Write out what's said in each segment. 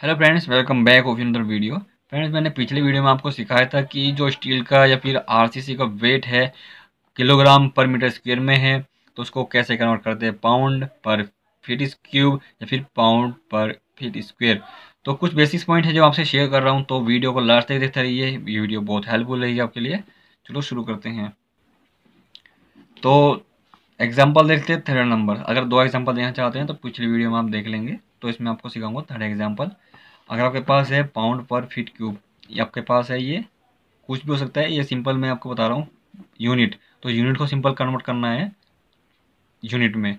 Hello friends, welcome back of another video. Friends, मैंने पिछली video में आपको सिखाया था कि जो स्टील का या फिर आरसीसी का वेट है किलोग्राम पर मीटर स्क्वायर में है, तो उसको कैसे कन्वर्ट करते हैं पाउंड पर फीट क्यूब या फिर पाउंड पर फीट स्क्वायर। तो कुछ बेसिक्स पॉइंट है जो आपसे शेयर कर रहा हूँ, तो वीडियो को लास्ट तक देखते रहिए। ये वीडियो बहुत हेल्पफुल रहेगी आपके लिए। चलो शुरू करते हैं। तो एग्जाम्पल देखते हैं थर्ड नंबर। अगर दो एग्जाम्पल देना चाहते हैं तो पिछली वीडियो में आप देख लेंगे, तो इसमें आपको सिखाऊंगा थर्ड एग्जाम्पल। अगर आपके पास है पाउंड पर फीट क्यूब, ये आपके पास है, ये कुछ भी हो सकता है, ये सिंपल मैं आपको बता रहा हूँ यूनिट। तो यूनिट को सिंपल कन्वर्ट करना है यूनिट में।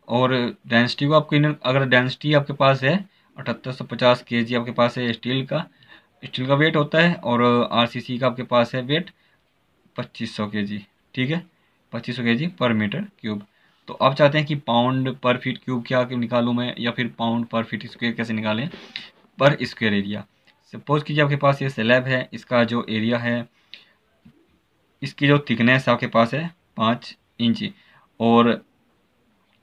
और डेंसिटी को आपको अगर डेंसिटी आपके पास है 7850 केजी आपके पास है स्टील का वेट होता है, और आरसीसी का आपके पास है वेट 2500 केजी। ठीक है, 2500 केजी पर मीटर क्यूब। तो आप चाहते हैं कि पाउंड पर फीट क्यूब क्या निकालूं मैं, या फिर पाउंड पर फीट स्क्वायर कैसे निकालें पर स्क्वायर एरिया। सपोज कीजिए आपके पास ये स्लैब है, इसका जो एरिया है, इसकी जो थिकनेस आपके पास है 5 इंच, और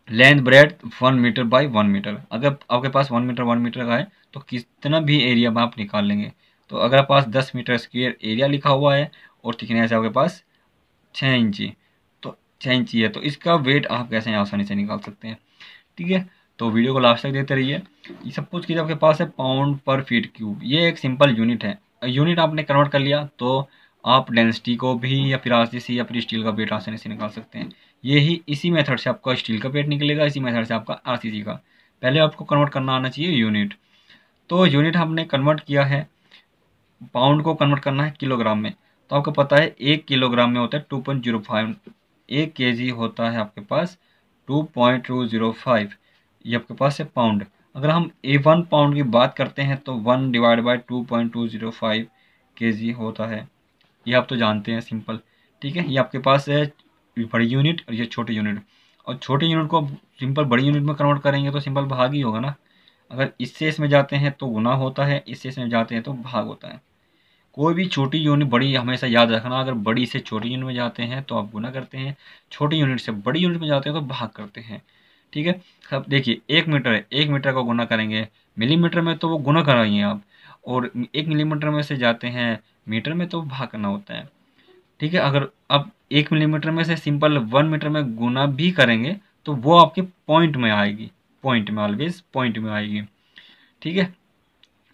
length breadth 1 metre by 1 metre. अगर आपके पास 1 मीटर का है तो कितना भी एरिया में आप निकाल लेंगे। तो अगर आपके पास 10 मीटर स्क्वायर एरिया लिखा हुआ है और थिकनेस है आपके पास 6 इंची, तो 6 इंची है, तो इसका वेट आप कैसे आसानी से निकाल सकते हैं। ठीक है, तो वीडियो को लास्ट तक देते रहिए। ये सपोज कीजिए आपके पास है पाउंड पर फीट क्यूब, ये एक सिंपल यूनिट है। यूनिट आपने कन्वर्ट कर लिया तो आप डेंसिटी को भी या फिर आरसीसी या फिर स्टील का वेट आसानी से निकाल सकते हैं। यही इसी मेथड से आपका स्टील का वेट निकलेगा, इसी मेथड से आपका आरसीसी का। पहले आपको कन्वर्ट करना आना चाहिए यूनिट। तो यूनिट हमने कन्वर्ट किया है, पाउंड को कन्वर्ट करना है किलोग्राम में। तो आपको पता है 1 किलोग्राम में होता है 2.05। 1 केजी होता है आपके पास 2.205। ये आपके पास है पाउंड। अगर हम A1 पाउंड की बात करते हैं तो 1/2.205 केजी होता है। ये आप तो जानते हैं, सिंपल। ठीक है, ये आपके पास है बड़ी यूनिट और ये छोटी यूनिट। और छोटी यूनिट को सिंपल बड़ी यूनिट में कन्वर्ट करेंगे तो सिंपल भाग ही होगा ना। अगर इससे इसमें जाते हैं तो गुना होता है, इससे इसमें जाते हैं तो भाग होता है। कोई भी छोटी यूनिट बड़ी हमेशा याद रखना, अगर बड़ी से छोटी यूनिट में जाते हैं तो आप गुना करते हैं, छोटी यूनिट से बड़ी यूनिट में जाते हैं तो भाग करते हैं। ठीक है, अब देखिए 1 मीटर है, 1 मीटर का गुना करेंगे मिलीमीटर में तो वो गुना कराइए आप, और 1 मिलीमीटर में से जाते हैं मीटर में तो भाग करना होता है। ठीक है, अगर आप 1 मिलीमीटर में से सिंपल 1 मीटर में गुना भी करेंगे तो वो आपके पॉइंट में आएगी, पॉइंट में ऑलवेज पॉइंट में आएगी। ठीक है,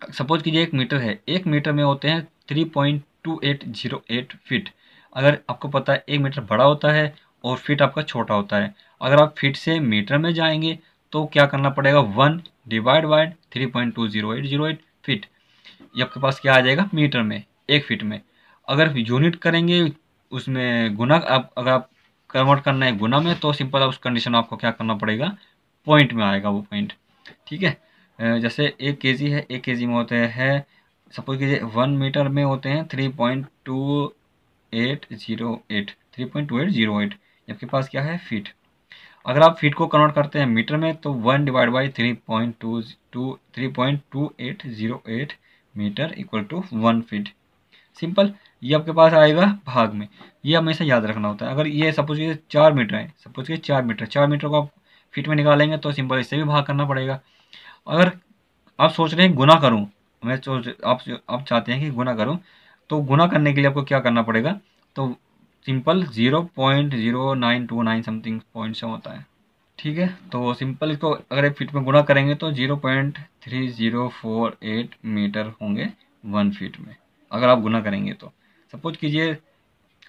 सपोज कीजिए 1 मीटर है, 1 मीटर में होते हैं 3.2808 फीट। अगर आपको पता है 1 मीटर बड़ा होता है और फीट आपका छोटा होता है, अगर आप फीट से मीटर में जाएंगे तो क्या करना पड़ेगा, 1/3.20808 फीट। ये आपके पास क्या आ जाएगा मीटर में, 1 फीट में। अगर यूनिट करेंगे उसमें गुना, आप अगर आप कन्वर्ट करना है गुना में तो सिंपल उस कंडीशन आपको क्या करना पड़ेगा, पॉइंट में आएगा वो पॉइंट। ठीक है, जैसे 1 केजी है, 1 केजी में होते हैं, सपोज कीजिए 1 मीटर में होते हैं 3.2808 आपके पास क्या है फीट। अगर आप फीट को कन्वर्ट करते हैं मीटर में तो 1/3.2808 metre equal to 1 feet. Simple, ये आपके पास आएगा भाग में। ये हमेशा याद रखना होता है। अगर ये सपोज ये 4 मीटर है, सपोज कि 4 मीटर, 4 मीटर को आप फीट में निकालेंगे तो सिंपल इससे भी भाग करना पड़ेगा। अगर आप सोच रहे हैं गुना करूं, मैं सोच आप चाहते हैं कि गुना करूं, तो गुना करने के लिए आपको क्या करना पड़ेगा, तो सिंपल 0.0929 समथिंग पॉइंट से होता है। ठीक है, तो सिंपल इसको अगर एक फीट में गुना करेंगे तो 0.3048 मीटर होंगे 1 फीट में, अगर आप गुना करेंगे तो। सपोज कीजिए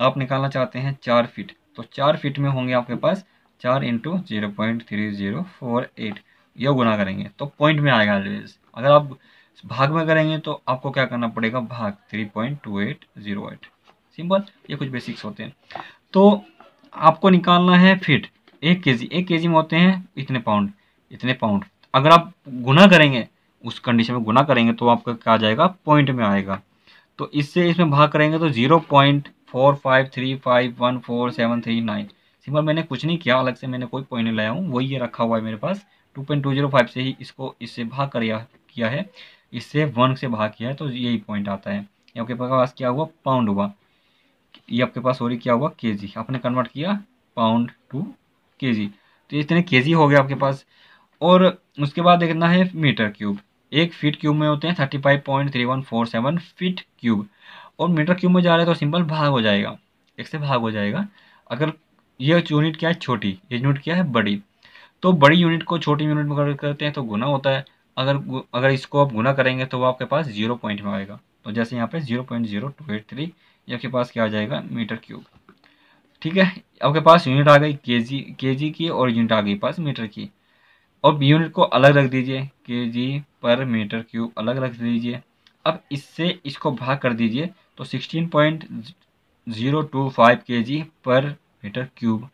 आप निकालना चाहते हैं 4 फीट, तो 4 फीट में होंगे आपके पास 4 × 0.3048, यह गुना करेंगे तो पॉइंट में आएगा ऑलवेज। अगर आप भाग में करेंगे तो आपको क्या करना पड़ेगा, भाग 3.2808। सिंपल, ये कुछ बेसिक्स होते हैं। तो आपको निकालना है फिट। 1 केजी, 1 केजी में होते हैं इतने पाउंड, इतने पाउंड। अगर आप गुना करेंगे, उस कंडीशन में गुना करेंगे तो आपका क्या आ जाएगा, पॉइंट में आएगा। तो इससे इसमें भाग करेंगे तो 0.453514739। सिंपल, मैंने कुछ नहीं किया अलग से, मैंने कोई पॉइंट नहीं लाया हूँ, वही ये रखा हुआ है मेरे पास। 2.205 से ही इसको इससे भाग किया है, इससे 1 से भाग किया है, तो यही पॉइंट आता है। ये आपके पास क्या हुआ, पाउंड हुआ। ये आपके पास सॉरी क्या हुआ, केजी। आपने कन्वर्ट किया पाउंड टू केजी, तो इतने केजी हो गया आपके पास। और उसके बाद देखना है मीटर क्यूब। 1 फीट क्यूब में होते हैं 35.3147 फीट क्यूब, और मीटर क्यूब में जा रहा है तो सिंपल भाग हो जाएगा, एक से भाग हो जाएगा। अगर ये यूनिट क्या है छोटी, ये यूनिट क्या है बड़ी, तो बड़ी यूनिट को छोटी यूनिट में कन्वर्ट करते हैं तो गुना होता है। अगर इसको आप गुना करेंगे तो वो आपके पास 0 पॉइंट में आएगा, तो जैसे यहाँ पे 0.0283 ये आपके पास क्या आ जाएगा मीटर क्यूब। ठीक है, आपके पास यूनिट आ गई केजी की, और यूनिट आ गई पास मीटर की। और यूनिट को अलग रख दीजिए, केजी पर मीटर क्यूब अलग रख दीजिए। अब इससे इसको भाग कर दीजिए तो 16.025 केजी पर मीटर क्यूब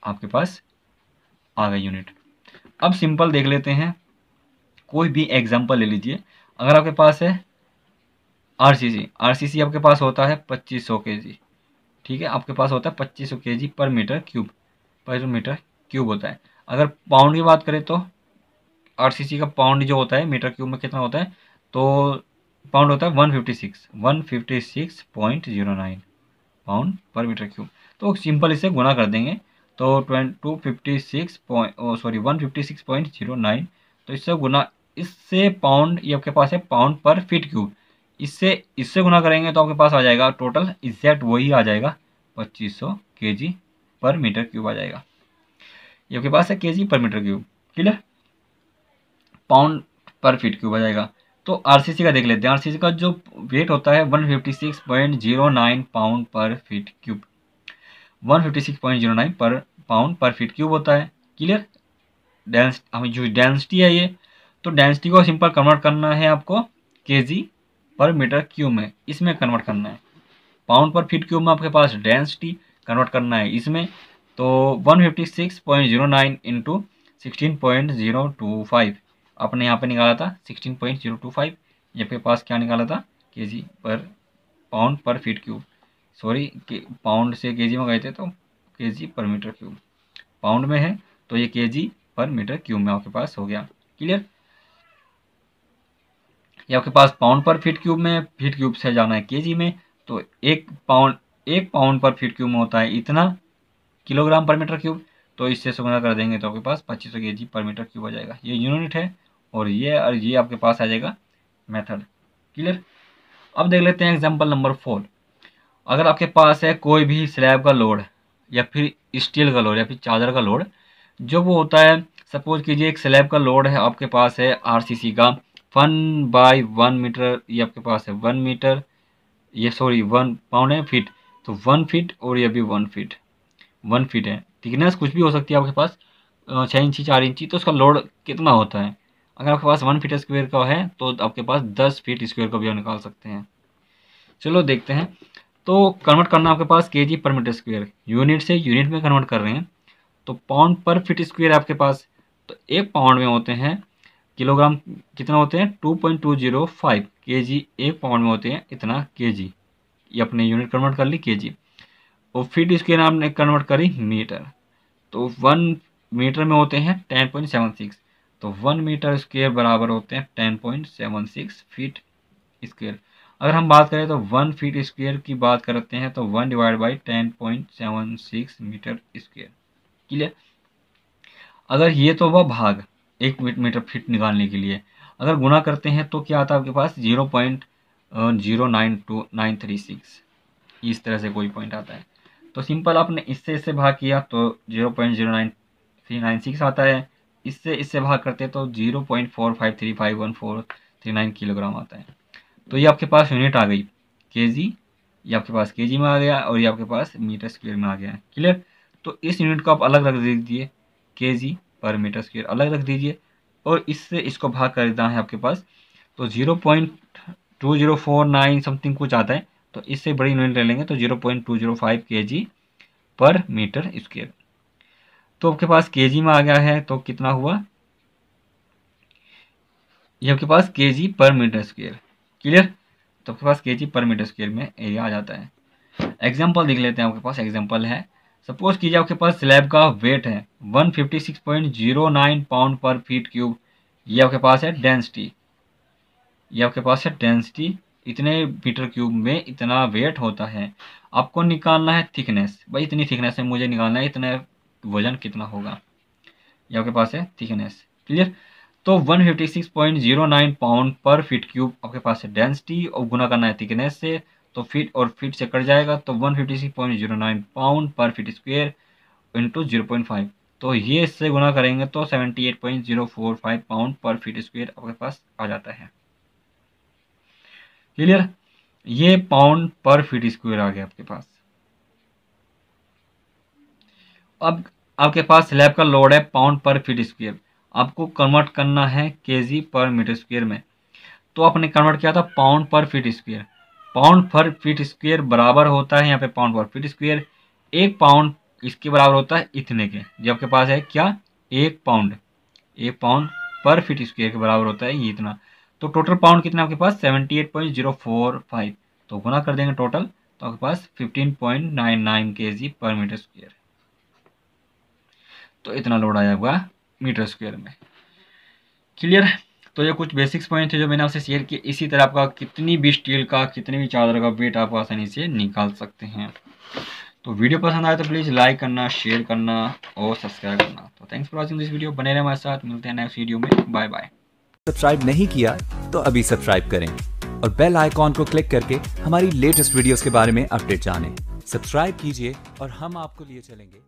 आपके पास आ गई यूनिट। अब सिंपल देख लेते हैं, कोई भी एग्जांपल ले लीजिए। अगर आपके पास है आरसीसी आपके पास होता है 2500 केजी। ठीक है, आपके पास होता है 2500 केजी पर मीटर क्यूब होता है। अगर पाउंड की बात करें तो आरसीसी का पाउंड जो होता है मीटर क्यूब में कितना होता है, तो पाउंड होता है 156.09 पाउंड पर मीटर क्यूब। तो सिंपल इसे गुना कर देंगे तो 156.09, तो इससे गुना, इससे पाउंड, ये आपके पास है पाउंड पर फीट क्यूब, इससे इससे गुना करेंगे तो आपके पास आ जाएगा टोटल एग्जैक्ट वही आ जाएगा 2500 केजी पर मीटर क्यूब आ जाएगा। ये आपके पास है केजी पर मीटर क्यूब, क्लियर। पाउंड पर फीट क्यूब आ जाएगा। तो आरसीसी का देख लेते हैं, आरसीसी का जो वेट होता है 156.09 पाउंड पर फीट क्यूब, 156.09 पर पाउंड पर फीट क्यूब होता है, क्लियर। हमें जो डेंसिटी है ये, तो डेंसिटी को सिंपल कन्वर्ट करना है आपको केजी पर मीटर क्यूब में, इसमें कन्वर्ट करना है। पाउंड पर फीट क्यूब में आपके पास डेंसिटी कन्वर्ट करना है इसमें, तो 156.09 इंटू 16.025 आपने यहाँ पे निकाला था 16.025, ये आपके पास क्या निकाला था केजी पर पाउंड पर फीट क्यूब, सॉरी पाउंड से केजी में गए थे तो केजी पर मीटर क्यूब, पाउंड में है तो ये केजी पर मीटर क्यूब में आपके पास हो गया, क्लियर। ये आपके पास पाउंड पर फीट क्यूब में, फीट क्यूब से जाना है केजी में, तो एक पाउंड पर फीट क्यूब में होता है इतना किलोग्राम पर मीटर क्यूब, तो इससे गुणा कर देंगे तो आपके पास 2500 केजी पर मीटर क्यूब आ जाएगा। ये यूनिट है, और ये आपके पास आ जाएगा मेथड, क्लियर। अब देख लेते हैं एग्जांपल नंबर 4। अगर आपके पास है कोई भी स्लैब का लोड, या फिर स्टील का लोड, या फिर चादर का लोड, जो वो होता है, सपोज कीजिए एक स्लैब का लोड है आपके पास है आरसीसी का 1/1 मीटर, ये आपके पास है 1 मीटर, ये सॉरी 1 पाउंड है फीट, तो 1 फीट, और ये भी 1 फीट, 1 फीट है। थिकनेस कुछ भी हो सकती है आपके पास 6 इंची 4 इंची, तो उसका लोड कितना होता है। अगर आपके पास 1 फीट स्क्वायर का है तो आपके पास 10 फीट स्क्वायर का भी आप निकाल सकते हैं। चलो देखते हैं। तो कन्वर्ट करना आपके पास केजी पर मीटर स्क्वायर, यूनिट से यूनिट में कन्वर्ट कर रहे हैं, तो पाउंड पर फीट स्क्वायर आपके पास, तो एक पाउंड में होते हैं किलोग्राम, कितना होते हैं 2.205 केजी, एक पाउंड में होते हैं इतना केजी, ये अपने यूनिट कन्वर्ट कर ली केजी, और फीट स्क्वायर आपने कन्वर्ट करी मीटर, तो 1 मीटर में होते हैं 10.76, तो 1 मीटर स्क्वायर बराबर होते हैं 10.76 फीट स्क्वायर। अगर हम बात करें तो 1 फीट स्क्वायर की बात करते हैं तो 1/10.76 मीटर स्क्वायर, क्लियर। अगर ये तो वह भाग 1 मीटर फीट निकालने के लिए, अगर गुना करते हैं तो क्या आता है आपके पास 0.092936, इस तरह से कोई पॉइंट आता है। तो सिंपल आपने इससे भाग किया तो 0.09396 आता है, इससे भाग करते तो 0.45351439 किलोग्राम आता है। तो ये आपके पास यूनिट आ गई केजी, ये आपके पास केजी में आ गया, और ये आपके पास मीटर स्क्वायर में आ गया है, क्लियर। तो इस यूनिट को आप अलग रख दीजिए, केजी पर मीटर स्क्वायर अलग रख दीजिए, और इससे इसको भाग कर देना है आपके पास, तो 0.2049 समथिंग कुछ आता है, तो इससे बड़ी यूनिट ले लेंगे तो 0.205 केजी पर मीटर स्क्वायर। तो आपके पास केजी में आ गया है, तो कितना हुआ, ये आपके पास केजी पर मीटर स्क्वायर, क्लियर। तो आपके पास केजी पर मीटर स्क्वायर में एरिया आ जाता है। एग्जाम्पल देख लेते हैं, आपके पास एग्जाम्पल है, सपोज कीजिए आपके पास स्लैब का वेट है 156.09 पाउंड पर फीट क्यूब, ये आपके पास है डेंसिटी, ये आपके पास है डेंसिटी, इतने मीटर क्यूब में इतना वेट होता है। आपको निकालना है थिकनेस, भाई इतनी थिकनेस है मुझे निकालना है, इतना वजन कितना होगा, ये आपके पास है थिकनेस, क्लियर। तो 156.09 पाउंड पर फीट क्यूब आपके पास है डेंसिटी, और गुना करना है थिकनेस से, तो फीट और फीट से कट जाएगा, तो 156.09 पाउंड पर फीट स्क्वेयर इंटू 0.5, तो ये इससे गुना करेंगे तो 78.045 पाउंड पर फीट स्क्वेयर आपके पास आ जाता है। क्लियर, ये पाउंड पर फीट स्क्वेयर आ गया आपके पास। अब आपके पास स्लैब का लोड है पाउंड पर फीट स्क्वेयर, आपको कन्वर्ट करना है केजी पर मीटर स्क्वेयर में, तो आपने कन्वर्ट किया था पाउंड पर फीट स्क्वेयर। पाउंड पर फीट स्क्वेयर बराबर होता है यहाँ पे पाउंड पर फीट स्क्वेयर, 1 पाउंड इसके बराबर होता है इतने के, जो आपके पास है क्या 1 पाउंड, 1 पाउंड पर फीट स्क्वेयर के बराबर होता है ये इतना। तो टोटल पाउंड कितना आपके पास 78.045, तो गुना कर देंगे टोटल, तो आपके पास 15.99 kg पर मीटर स्क्वेयर, तो इतना लोड आया हुआ मीटर स्क्वेयर में। क्लियर, तो ये कुछ बेसिक्स पॉइंट थे जो मैंने आपसे शेयर किए। इसी तरह आपका कितनी भी स्टील का, कितनी भी चादर का वेट आप आसानी से निकाल सकते हैं। तो वीडियो पसंद आए तो प्लीज़ लाइक करना, शेयर करना और सब्सक्राइब करना। तो thanks for watching this video, बने रहे हमारे साथ, मिलते हैं नेक्स्ट वीडियो में, बाय बाय। सब्सक्राइब नहीं किया तो अभी सब्सक्राइब करें और बेल आइकॉन को क्लिक करके हमारी लेटेस्ट वीडियोस के बारे में अपडेट जानें। सब्सक्राइब कीजिए और हम आपको लिए चलेंगे।